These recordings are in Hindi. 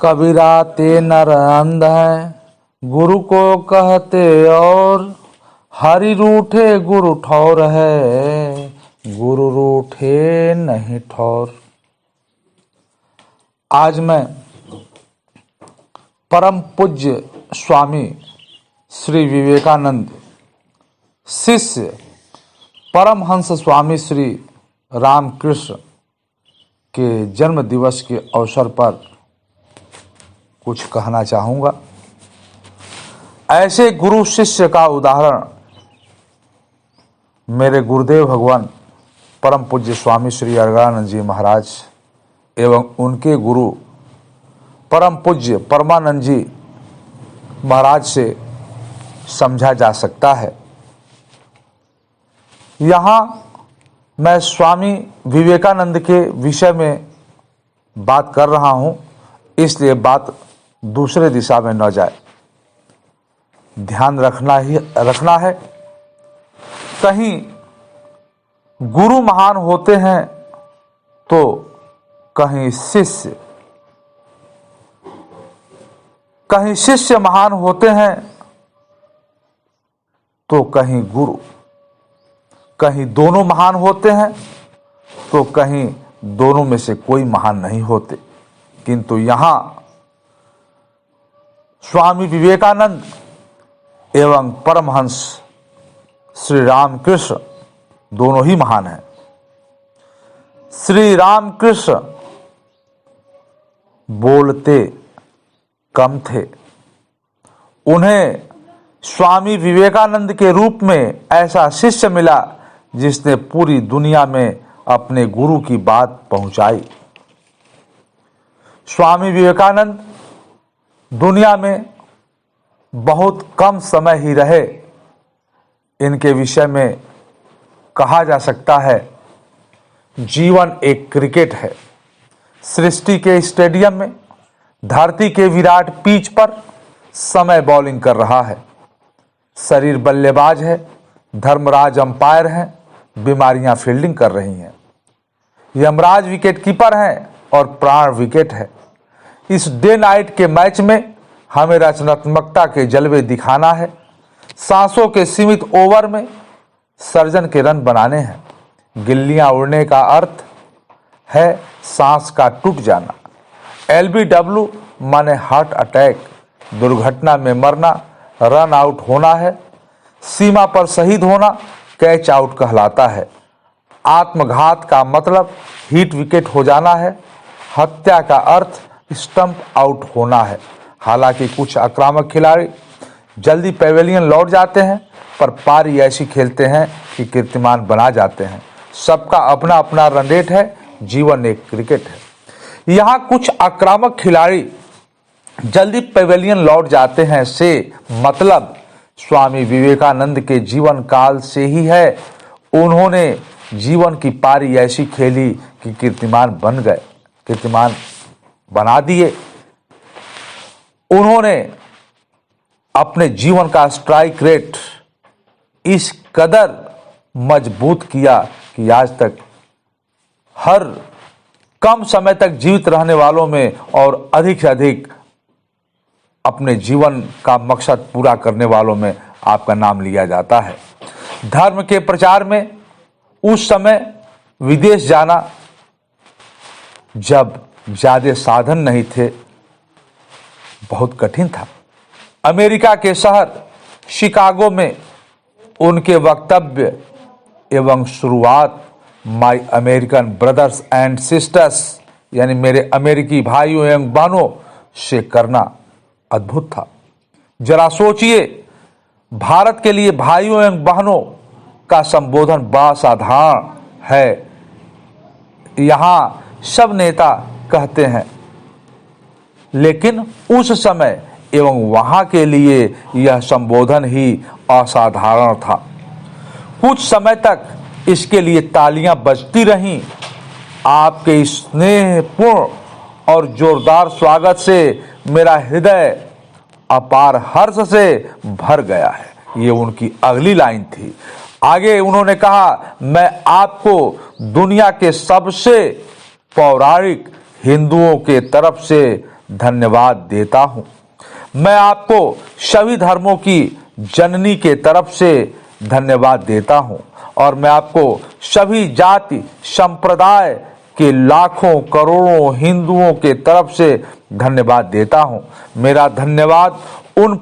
कबीरा ते नर अंध है, गुरु को कहते और हरि रूठे गुरु ठौर है, गुरु रूठे नहीं ठौर। आज मैं परम पूज्य स्वामी श्री विवेकानंद शिष्य परमहंस स्वामी श्री रामकृष्ण के जन्म दिवस के अवसर पर कुछ कहना चाहूँगा। ऐसे गुरु शिष्य का उदाहरण मेरे गुरुदेव भगवान परम पूज्य स्वामी श्री अर्गानंद जी महाराज एवं उनके गुरु परम पूज्य परमानंद जी महाराज से समझा जा सकता है। यहाँ मैं स्वामी विवेकानंद के विषय में बात कर रहा हूँ, इसलिए बात दूसरे दिशा में न जाए। ध्यान रखना है। कहीं गुरु महान होते हैं तो कहीं शिष्य महान होते हैं तो कहीं गुरु, कहीं दोनों महान होते हैं तो कहीं दोनों में से कोई महान नहीं होते। किंतु यहाँ स्वामी विवेकानंद एवं परमहंस श्री रामकृष्ण दोनों ही महान हैं। श्री रामकृष्ण बोलते कम थे, उन्हें स्वामी विवेकानंद के रूप में ऐसा शिष्य मिला जिसने पूरी दुनिया में अपने गुरु की बात पहुंचाई। स्वामी विवेकानंद दुनिया में बहुत कम समय ही रहे। इनके विषय में कहा जा सकता है, जीवन एक क्रिकेट है। सृष्टि के स्टेडियम में धरती के विराट पिच पर समय बॉलिंग कर रहा है। शरीर बल्लेबाज है, धर्मराज अंपायर हैं, बीमारियां फील्डिंग कर रही हैं। यमराज विकेट कीपर हैं और प्राण विकेट है। इस डे नाइट के मैच में हमें रचनात्मकता के जलवे दिखाना है। सांसों के सीमित ओवर में सर्जन के रन बनाने हैं। गिल्लियां उड़ने का अर्थ है सांस का टूट जाना। LBW माने हार्ट अटैक, दुर्घटना में मरना, रन आउट होना है। सीमा पर शहीद होना कैच आउट कहलाता है। आत्मघात का मतलब हिट विकेट हो जाना है। हत्या का अर्थ स्टंप आउट होना है। हालांकि कुछ आक्रामक खिलाड़ी जल्दी पैवेलियन लौट जाते हैं, पर पारी ऐसी खेलते हैं कि कीर्तिमान बना जाते हैं। सबका अपना अपना रन रेट है। जीवन एक क्रिकेट है। यहाँ कुछ आक्रामक खिलाड़ी जल्दी पैवेलियन लौट जाते हैं से मतलब स्वामी विवेकानंद के जीवन काल से ही है। उन्होंने जीवन की पारी ऐसी खेली कि कीर्तिमान बना दिए। उन्होंने अपने जीवन का स्ट्राइक रेट इस कदर मजबूत किया कि आज तक हर कम समय तक जीवित रहने वालों में और अधिक से अधिक अपने जीवन का मकसद पूरा करने वालों में आपका नाम लिया जाता है। धर्म के प्रचार में उस समय विदेश जाना, जब ज्यादा साधन नहीं थे, बहुत कठिन था। अमेरिका के शहर शिकागो में उनके वक्तव्य एवं शुरुआत my American brothers and sisters यानी मेरे अमेरिकी भाइयों एवं बहनों से करना अद्भुत था। जरा सोचिए, भारत के लिए भाइयों एवं बहनों का संबोधन बड़ा साधारण है। यहाँ सब नेता कहते हैं, लेकिन उस समय एवं वहां के लिए यह संबोधन ही असाधारण था। कुछ समय तक इसके लिए तालियां बजती रहीं। आपके स्नेहपूर्ण और जोरदार स्वागत से मेरा हृदय अपार हर्ष से भर गया है। ये उनकी अगली लाइन थी। आगे उन्होंने कहा, मैं आपको दुनिया के सबसे पौराणिक हिंदुओं के तरफ से धन्यवाद देता हूं। मैं आपको सभी धर्मों की जननी के तरफ से धन्यवाद देता हूं और मैं आपको सभी जाति संप्रदाय के लाखों करोड़ों हिंदुओं के तरफ से धन्यवाद देता हूं। मेरा धन्यवाद उन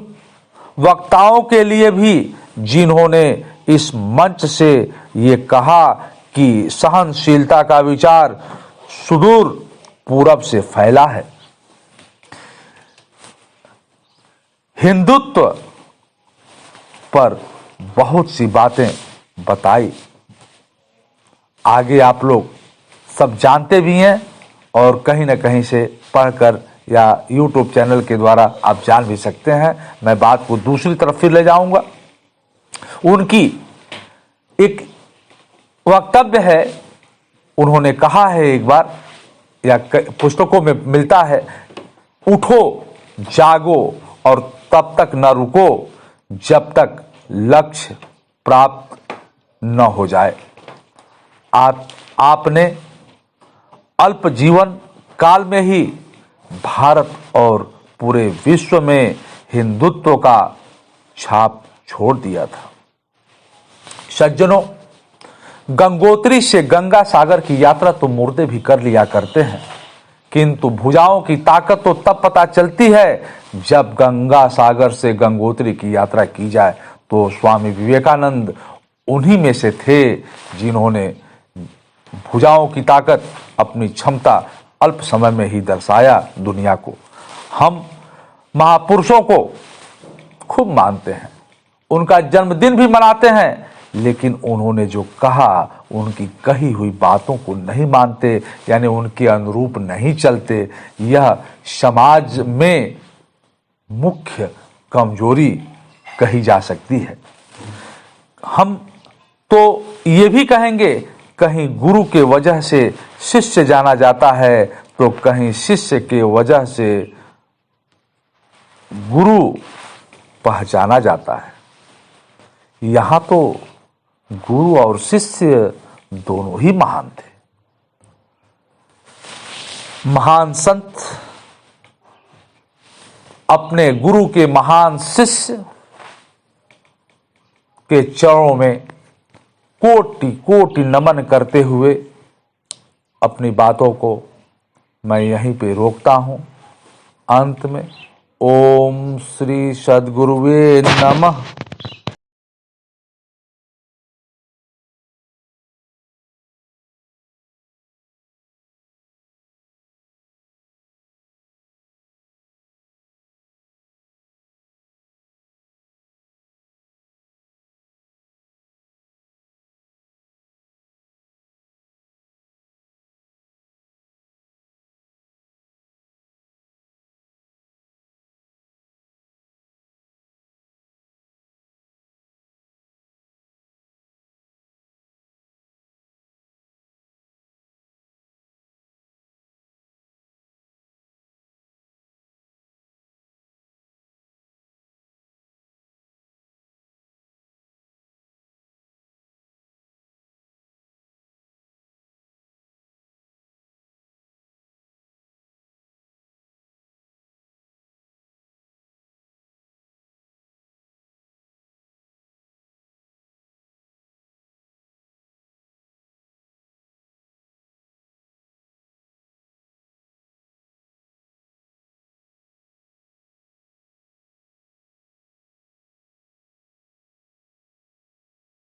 वक्ताओं के लिए भी जिन्होंने इस मंच से ये कहा कि सहनशीलता का विचार सुदूर पूरब से फैला है। हिंदुत्व पर बहुत सी बातें बताई, आगे आप लोग सब जानते भी हैं और कहीं ना कहीं से पढ़कर या YouTube चैनल के द्वारा आप जान भी सकते हैं। मैं बात को दूसरी तरफ फिर ले जाऊंगा। उनकी एक वक्तव्य है, उन्होंने कहा है एक बार या पुस्तकों में मिलता है, उठो जागो और तब तक न रुको जब तक लक्ष्य प्राप्त न हो जाए। आपने अल्प जीवन काल में ही भारत और पूरे विश्व में हिंदुत्व का छाप छोड़ दिया था। सज्जनों, गंगोत्री से गंगा सागर की यात्रा तो मुर्दे भी कर लिया करते हैं, किंतु भुजाओं की ताकत तो तब पता चलती है जब गंगा सागर से गंगोत्री की यात्रा की जाए। तो स्वामी विवेकानंद उन्हीं में से थे जिन्होंने भुजाओं की ताकत, अपनी क्षमता अल्प समय में ही दर्शाया दुनिया को। हम महापुरुषों को खूब मानते हैं, उनका जन्मदिन भी मनाते हैं, लेकिन उन्होंने जो कहा, उनकी कही हुई बातों को नहीं मानते, यानी उनके अनुरूप नहीं चलते। यह समाज में मुख्य कमजोरी कही जा सकती है। हम तो ये भी कहेंगे, कहीं गुरु के वजह से शिष्य जाना जाता है तो कहीं शिष्य के वजह से गुरु पहचाना जाता है। यहां तो गुरु और शिष्य दोनों ही महान थे। महान संत अपने गुरु के महान शिष्य के चरणों में कोटि कोटि नमन करते हुए अपनी बातों को मैं यहीं पे रोकता हूं। अंत में ओम श्री सद्गुरुवे नमः।